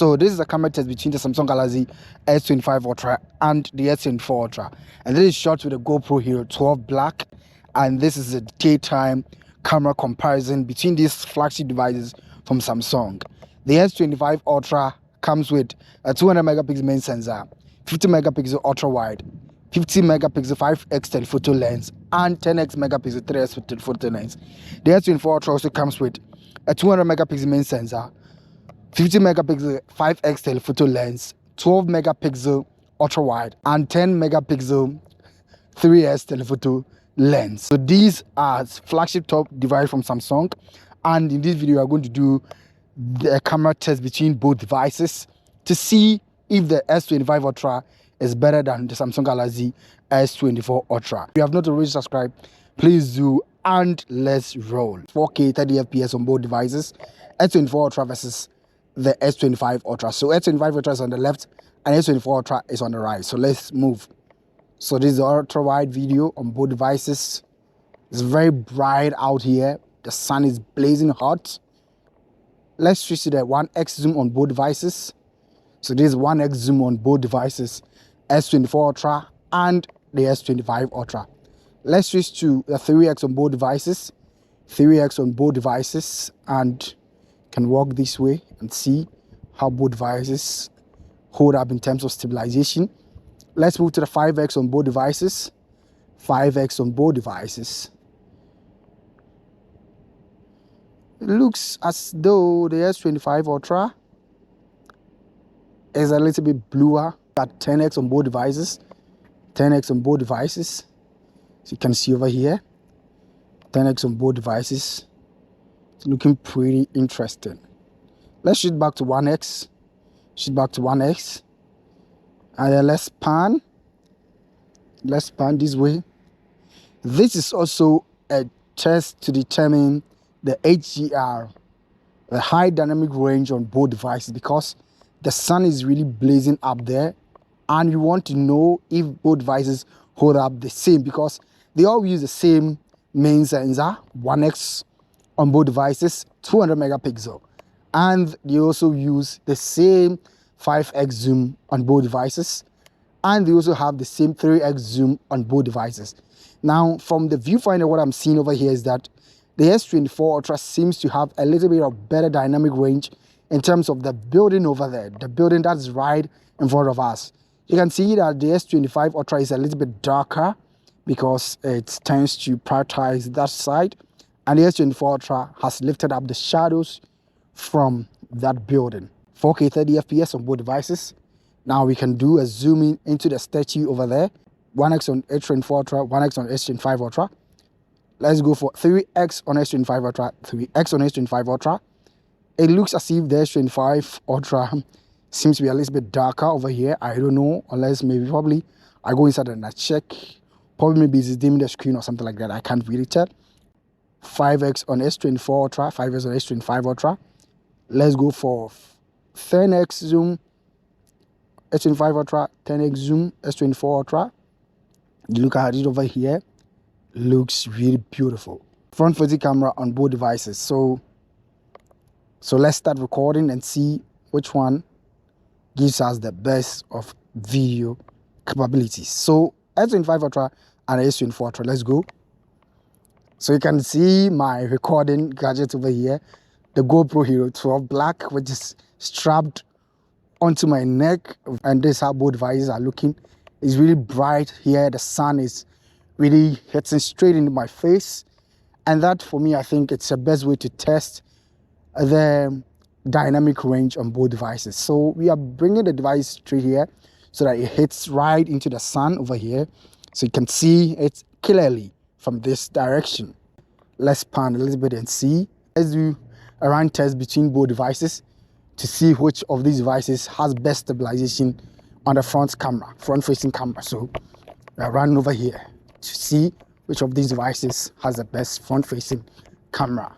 So this is a camera test between the Samsung Galaxy S25 Ultra and the S24 Ultra, and this is shot with a GoPro Hero 12 Black, and this is a daytime camera comparison between these flagship devices from Samsung. The S25 Ultra comes with a 200 megapixel main sensor, 50 megapixel ultra wide, 50 megapixel 5x telephoto lens, and 10x megapixel 3x telephoto lens. The S24 Ultra also comes with a 200 megapixel main sensor, 50 megapixel 5x telephoto lens, 12 megapixel ultra wide, and 10 megapixel 3S telephoto lens. So these are flagship top device from Samsung, and in this video we are going to do the camera test between both devices to see if the S25 Ultra is better than the Samsung Galaxy S24 Ultra. If you have not already subscribed, please do, and let's roll. 4K 30 FPS on both devices, S24 Ultra versus the S25 Ultra. So S25 Ultra is on the left and S24 Ultra is on the right. So let's move. So this is the ultra wide video on both devices. It's very bright out here. The sun is blazing hot. Let's switch to the 1x zoom on both devices. So this is 1x zoom on both devices, S24 Ultra and the S25 Ultra. Let's switch to the 3x on both devices, 3x on both devices, and can walk this way and see how both devices hold up in terms of stabilization. Let's move to the 5x on both devices, 5x on both devices. It looks as though the S25 Ultra is a little bit bluer at 10x on both devices, 10x on both devices. So you can see over here, 10x on both devices. It's looking pretty interesting. Let's shoot back to 1x, shoot back to 1x, and then let's pan this way. This is also a test to determine the HDR, the high dynamic range on both devices, because the sun is really blazing up there and you want to know if both devices hold up the same, because they all use the same main sensor, 1x on both devices, 200 megapixel, and they also use the same 5x zoom on both devices, and they also have the same 3x zoom on both devices. Now from the viewfinder, what I'm seeing over here is that the S24 Ultra seems to have a little bit of better dynamic range in terms of the building over there, the building that's right in front of us. You can see that the S25 Ultra is a little bit darker because it tends to prioritize that side, and the S24 Ultra has lifted up the shadows from that building. 4K 30 FPS on both devices. Now we can do a zoom in into the statue over there. 1x on S24 Ultra, 1x on S25 Ultra. Let's go for 3x on S25 Ultra, 3x on S25 Ultra. It looks as if the S25 Ultra seems to be a little bit darker over here. I don't know, unless probably I go inside and I check. Probably maybe it's dimming the screen or something like that. I can't really tell. 5x on S24 Ultra, 5x on S25 Ultra. Let's go for 10x zoom, S25 Ultra, 10x zoom, S24 Ultra. You look at it over here. Looks really beautiful. Front facing camera on both devices. So let's start recording and see which one gives us the best of video capabilities. So S25 Ultra and S24 Ultra, let's go. So you can see my recording gadget over here, the GoPro Hero 12 Black, which is strapped onto my neck, and this is how both devices are looking. It's really bright here. The sun is really hitting straight into my face, and that for me, I think it's the best way to test the dynamic range on both devices. So we are bringing the device straight here so that it hits right into the sun over here, so you can see it clearly from this direction. Let's pan a little bit and see. Let's do a run test between both devices to see which of these devices has best stabilization on the front camera, front facing camera. So we are running over here to see which of these devices has the best front facing camera.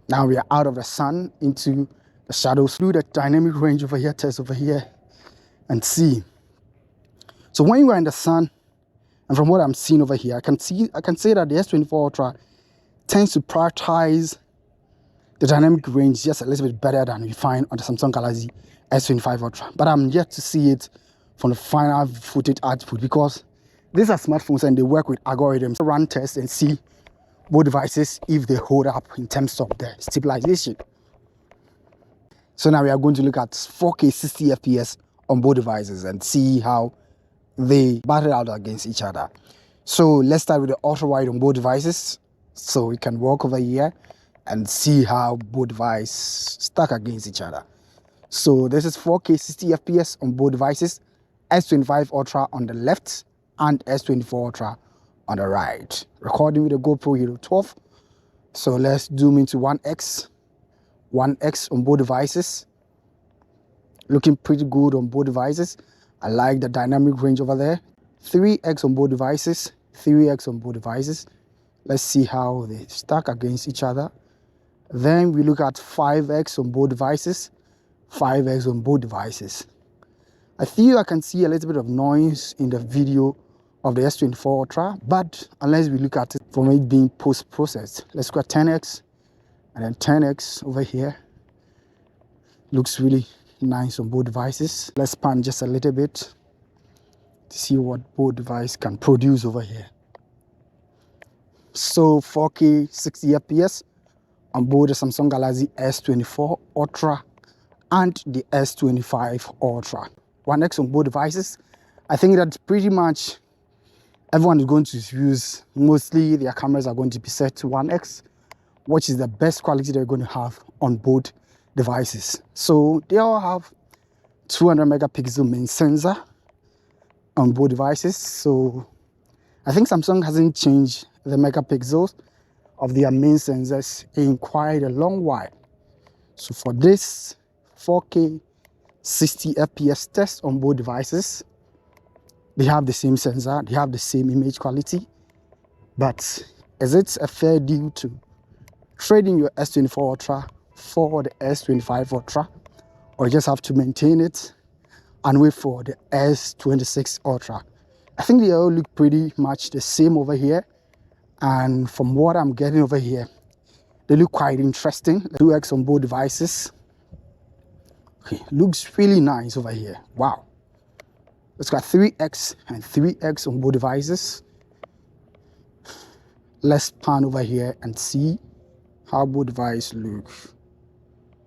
Now we are out of the sun into the shadows. Do the dynamic range over here, test over here, and see. So when you are in the sun, and from what I'm seeing over here, I can say that the S24 Ultra tends to prioritize the dynamic range is just a little bit better than we find on the Samsung Galaxy S25 Ultra. But I'm yet to see it from the final footage output, because these are smartphones and they work with algorithms. Run tests and see both devices if they hold up in terms of the stabilization. So now we are going to look at 4K 60 FPS on both devices and see how they battle out against each other. So let's start with the ultra wide on both devices. So we can walk over here and see how both devices stack against each other. So this is 4K 60 FPS on both devices, S25 Ultra on the left and S24 Ultra on the right. Recording with the GoPro Hero 12. So let's zoom into 1x on both devices. Looking pretty good on both devices. I like the dynamic range over there. 3x on both devices, 3x on both devices. Let's see how they stack against each other. Then we look at 5x on both devices, 5x on both devices. I feel I can see a little bit of noise in the video of the S24 Ultra, but unless we look at it from it being post-processed. Let's go at 10x and then 10x over here. Looks really nice on both devices. Let's pan just a little bit to see what both devices can produce over here. So 4K 60 FPS on both the Samsung Galaxy S24 Ultra and the S25 Ultra. 1x on both devices. I think that pretty much everyone is going to use, mostly their cameras are going to be set to 1x, which is the best quality they're going to have on both devices. So they all have 200 megapixel main sensor on both devices. So I think Samsung hasn't changed the megapixels of their main sensors in quite a long while. So for this 4K 60 FPS test on both devices, they have the same sensor, they have the same image quality, but is it a fair deal to trade in your S24 Ultra for the S25 Ultra, or you just have to maintain it and wait for the S26 Ultra? I think they all look pretty much the same over here, and from what I'm getting over here, they look quite interesting. 2x on both devices. Okay, looks really nice over here. Wow. Let's got 3x and 3x on both devices. Let's pan over here and see how both devices look.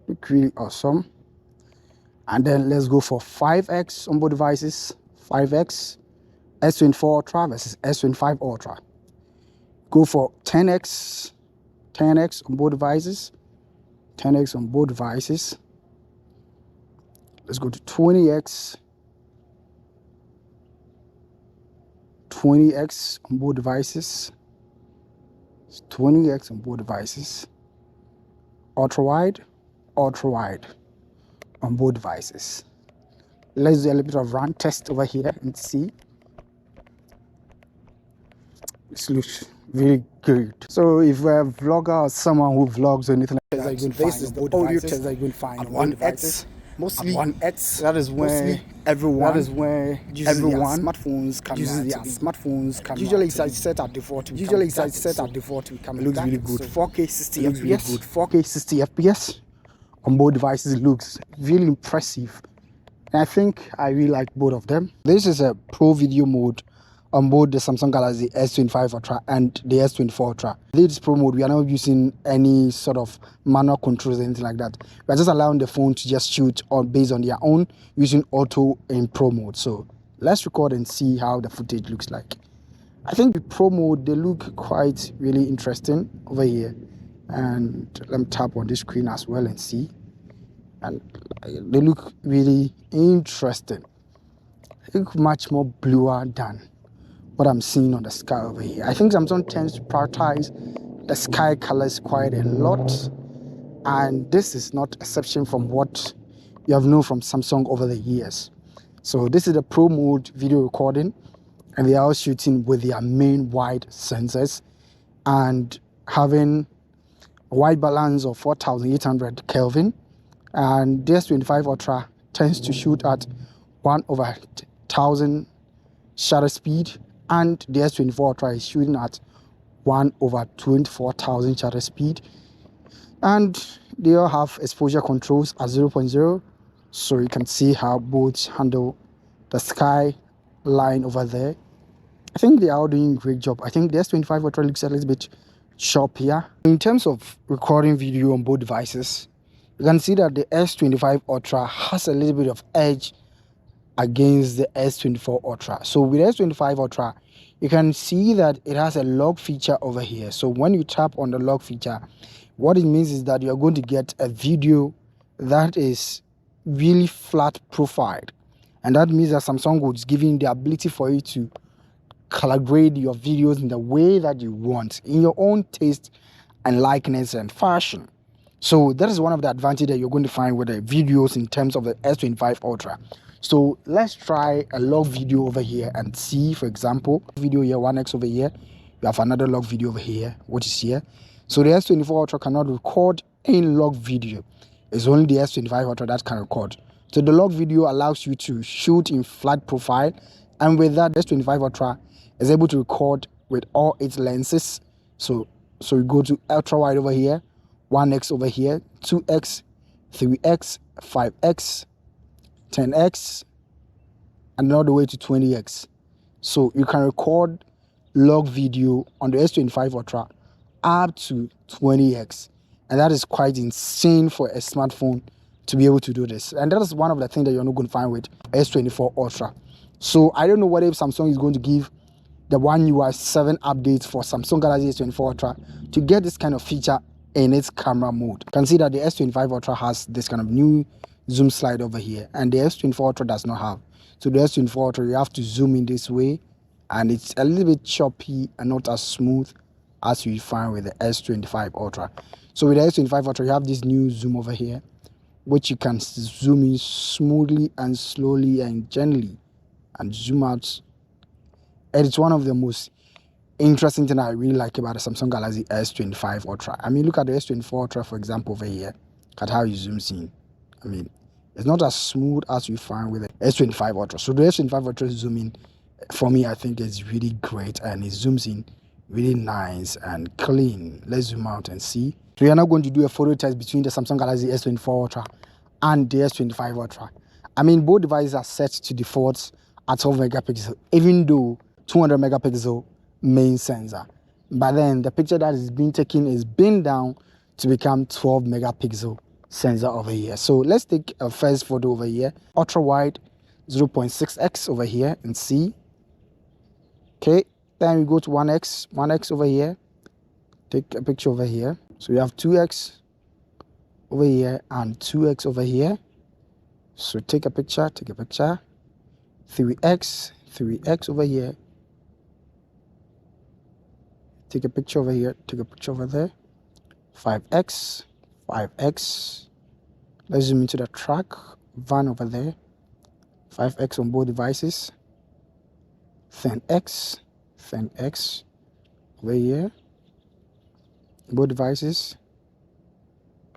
Look really awesome. And then let's go for 5x on both devices. 5x, S24 Ultra versus S25 Ultra. Go for 10x, 10x on both devices. 10x on both devices. Let's go to 20x. 20x on both devices. 20x on both devices. Ultra wide on both devices. Let's do a little bit of run test over here and see. This looks really good. So if you're a vlogger or someone who vlogs or anything like that, this is the audio test that you will find on 1x. Mostly 1x. That is where everyone uses their smartphones camera. Usually it's set at default. Usually it's set at default. It looks really good. 4K 60 FPS. 4K 60 FPS on both devices looks really impressive. And I think I really like both of them. This is a pro video mode on both the Samsung Galaxy S25 Ultra and the S24 Ultra. This pro mode, we are not using any sort of manual controls or anything like that. We are just allowing the phone to just shoot on based on their own using auto in pro mode. So let's record and see how the footage looks like. I think the pro mode, they look quite really interesting over here. And let me tap on this screen as well and see. And they look really interesting. They look much more bluer than what I'm seeing on the sky over here. I think Samsung tends to prioritize the sky colors quite a lot, and this is not exception from what you have known from Samsung over the years. So this is the pro mode video recording, and they are all shooting with their main wide sensors and having a white balance of 4800 Kelvin, and the S25 Ultra tends to shoot at 1/1000 shutter speed, and the S24 Ultra is shooting at 1/24,000 shutter speed. And they all have exposure controls at 0.0, so you can see how both handle the sky line over there. I think they are all doing a great job. I think the S25 Ultra looks a little bit choppier. In terms of recording video on both devices, you can see that the S25 Ultra has a little bit of edge against the S24 Ultra. So with S25 Ultra, you can see that it has a log feature over here. So when you tap on the log feature, what it means is that you're going to get a video that is really flat profiled. And that means that Samsung is giving the ability for you to calibrate your videos in the way that you want, in your own taste and likeness and fashion. So that is one of the advantages that you're going to find with the videos in terms of the S25 Ultra. So let's try a log video over here and see, for example, video here, 1x over here. You have another log video over here, which is here. So the S24 Ultra cannot record in log video. It's only the S25 Ultra that can record. So the log video allows you to shoot in flat profile, and with that, the S25 Ultra is able to record with all its lenses. So you go to ultra wide over here, 1x over here, 2x, 3x, 5x, 10x, and all the way to 20x. So you can record log video on the S25 Ultra up to 20x, and that is quite insane for a smartphone to be able to do this. And that is one of the things that you're not going to find with S24 Ultra. So I don't know whether if Samsung is going to give the One UI 7 update for Samsung Galaxy S24 Ultra to get this kind of feature in its camera mode. You can see that the S25 Ultra has this kind of new zoom slide over here, and the S24 Ultra does not have. So the S24 Ultra, you have to zoom in this way, and it's a little bit choppy and not as smooth as you find with the S25 Ultra. So with the S25 Ultra, you have this new zoom over here, which you can zoom in smoothly and slowly and gently and zoom out. And it's one of the most interesting things I really like about the Samsung Galaxy S25 Ultra. I mean, look at the S24 Ultra, for example, over here. Look at how it zooms in. I mean, it's not as smooth as you find with the S25 Ultra. So the S25 Ultra zooming, for me, I think is really great, and it zooms in really nice and clean. Let's zoom out and see. So we are now going to do a photo test between the Samsung Galaxy S24 Ultra and the S25 Ultra. I mean, both devices are set to default at 12 megapixel, even though 200 megapixel main sensor. But then the picture that is being taken is being down to become 12 megapixel sensor over here. So let's take a first photo over here, ultra wide 0.6x over here and see. Okay, then we go to 1x over here, take a picture over here. So we have 2x over here and 2x over here. So take a picture, 3x over here, take a picture over here, take a picture over there, 5x. Let's zoom into the track van over there, 5x on both devices, 10x over here, both devices.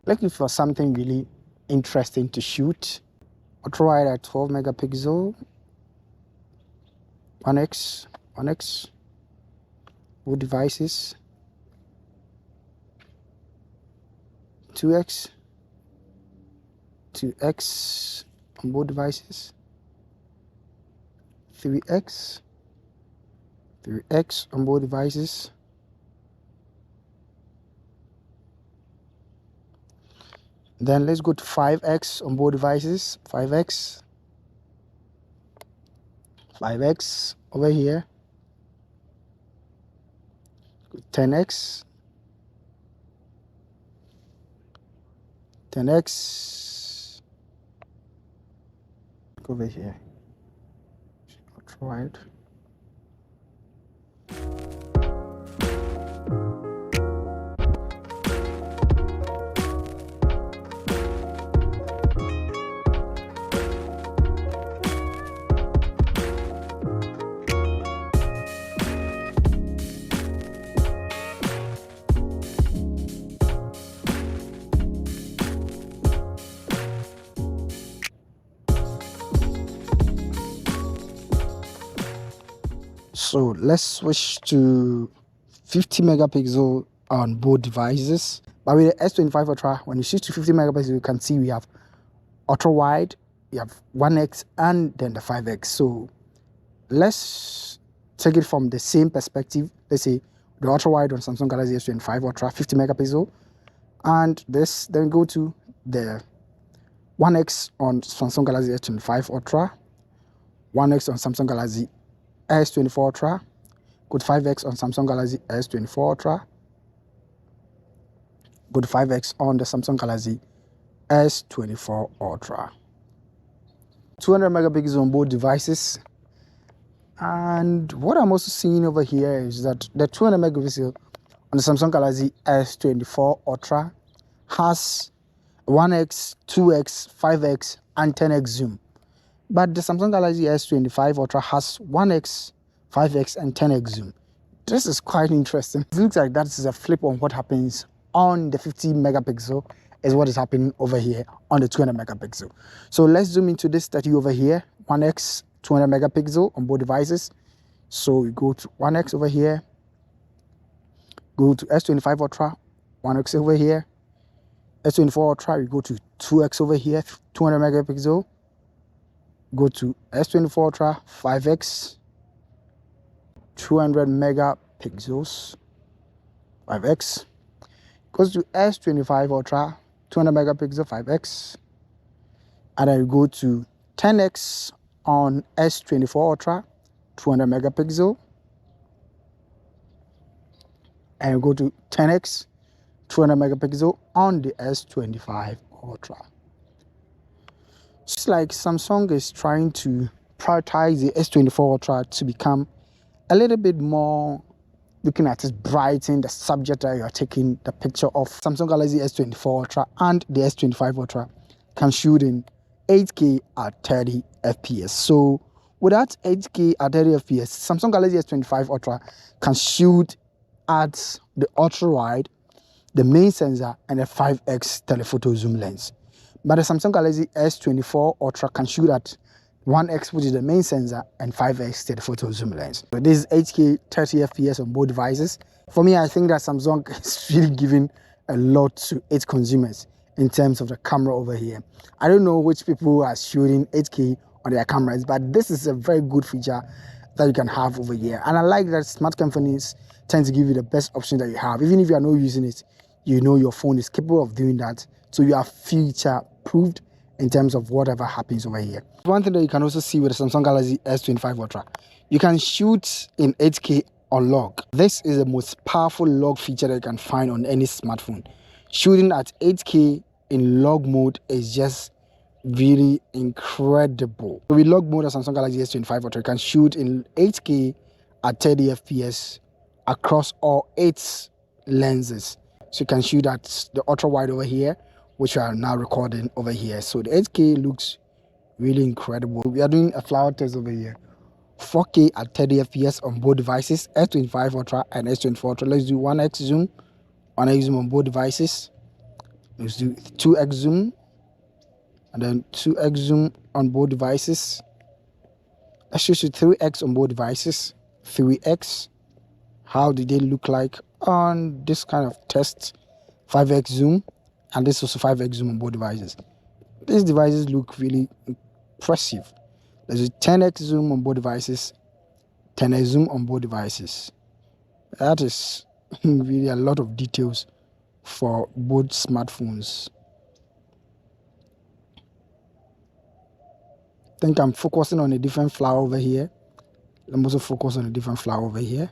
Looking for something really interesting to shoot. Ultra wide at 12 megapixel, 1x, both devices, 2x on both devices, 3x on both devices, then let's go to 5x on both devices, 5x over here, 10x over here, ultra wide. So let's switch to 50 megapixel on both devices. But with the S25 Ultra, when you switch to 50 megapixels, you can see we have ultra wide, you have 1x, and then the 5x. So let's take it from the same perspective. Let's say the ultra wide on Samsung Galaxy S25 Ultra, 50 megapixel, and this, then go to the 1x on Samsung Galaxy S25 Ultra, 1x on Samsung Galaxy S24 Ultra, go to 5x on Samsung Galaxy S24 Ultra, go to 5x on the Samsung Galaxy S24 Ultra. 200 megapixels on both devices. And what I'm also seeing over here is that the 200 megapixel on the Samsung Galaxy S24 Ultra has 1x, 2x, 5x, and 10x zoom. But the Samsung Galaxy S25 Ultra has 1x, 5x, and 10x zoom. This is quite interesting. It looks like that is a flip on what happens on the 50 megapixel is what is happening over here on the 200 megapixel. So let's zoom into this 30 over here, 1x, 200 megapixel on both devices. So we go to 1x over here, go to S25 Ultra, 1x over here, S24 Ultra, we go to 2x over here, 200 megapixel, go to S24 Ultra, 5x, 200 megapixels, 5x, goes to S25 Ultra, 200 megapixel, 5x, and then we go to 10x on S24 Ultra, 200 megapixel, and we go to 10x, 200 megapixel on the S25 Ultra. It's like Samsung is trying to prioritize the S24 Ultra to become a little bit more looking at it, brighten the subject that you're taking the picture of. Samsung Galaxy S24 Ultra and the S25 Ultra can shoot in 8K at 30 FPS. So with that 8K at 30 FPS, Samsung Galaxy S25 Ultra can shoot at the ultra wide, the main sensor, and a 5x telephoto zoom lens. But the Samsung Galaxy S24 Ultra can shoot at 1x, which is the main sensor, and 5x telephoto zoom lens. So this is 8K 30 FPS on both devices. For me, I think that Samsung is really giving a lot to its consumers in terms of the camera over here. I don't know which people are shooting 8K on their cameras, but this is a very good feature that you can have over here. And I like that smart companies tend to give you the best option that you have. Even if you are not using it, you know your phone is capable of doing that. So you are future proofed in terms of whatever happens over here. One thing that you can also see with the Samsung Galaxy S25 Ultra, you can shoot in 8K on log. This is the most powerful log feature that you can find on any smartphone. Shooting at 8K in log mode is just really incredible. So with log mode of Samsung Galaxy S25 Ultra, you can shoot in 8K at 30 FPS across all 8 lenses. So you can shoot at the ultra wide over here, which we are now recording over here. So the 8K looks really incredible. We are doing a flower test over here. 4K at 30 FPS on both devices, S25 Ultra and S24 Ultra. Let's do 1x zoom, 1x zoom on both devices. Let's do 2x zoom, and then 2x zoom on both devices. Let's switch to 3x on both devices, 3x. How do they look like on this kind of test? 5x zoom, and this also 5x zoom on both devices. These devices look really impressive. There's a 10x zoom on both devices, 10x zoom on both devices. That is really a lot of details for both smartphones. I think I'm focusing on a different flower over here. Let me also focus on a different flower over here.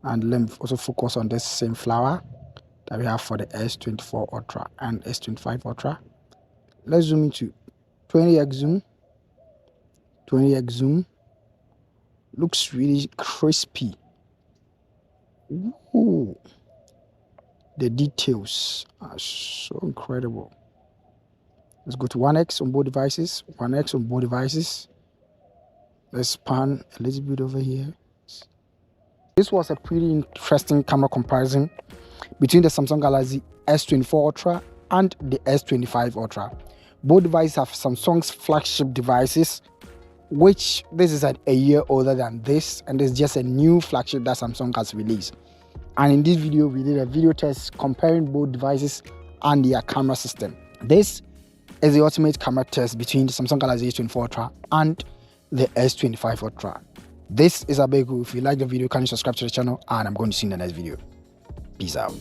And let me also focus on this same flower that we have for the S24 Ultra and S25 Ultra. Let's zoom into 20x zoom. 20x zoom. Looks really crispy. Ooh. The details are so incredible. Let's go to 1x on both devices. 1x on both devices. Let's pan a little bit over here. This was a pretty interesting camera comparison between the Samsung Galaxy S24 Ultra and the S25 Ultra. Both devices have Samsung's flagship devices, which this is a year older than this, and it's just a new flagship that Samsung has released. And in this video, we did a video test comparing both devices and their camera system. This is the ultimate camera test between the Samsung Galaxy S24 Ultra and the S25 Ultra. This is ABEiiKU. If you like the video, can you subscribe to the channel? And I'm going to see you in the next video. Peace out.